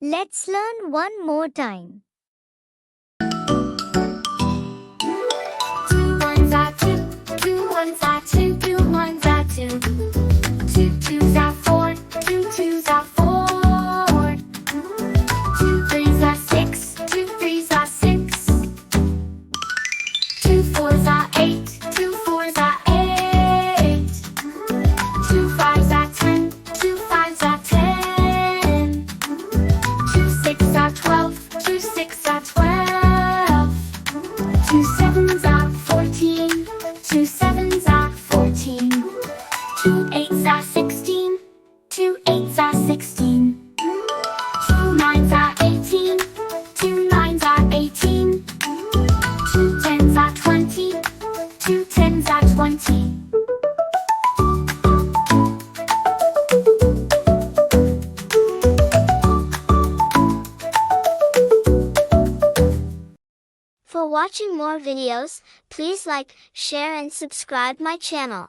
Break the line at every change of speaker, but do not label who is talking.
Let's learn one more time.
Two ones are two, two ones are two, two ones are two. Two twos are four, two twos are four. Two threes are six, two threes are six. Two fours are eight, two fours are eight. Two fives are 10, two fives are 10. Two sixes are 12, two sixes are 12. Two sevens are 14, two sevens are 14. Two eights are 16, two eights are 16. Two nines are 18, two nines are 18. Two tens are 20, two tens are 20.
For watching more videos, please like, share and subscribe my channel.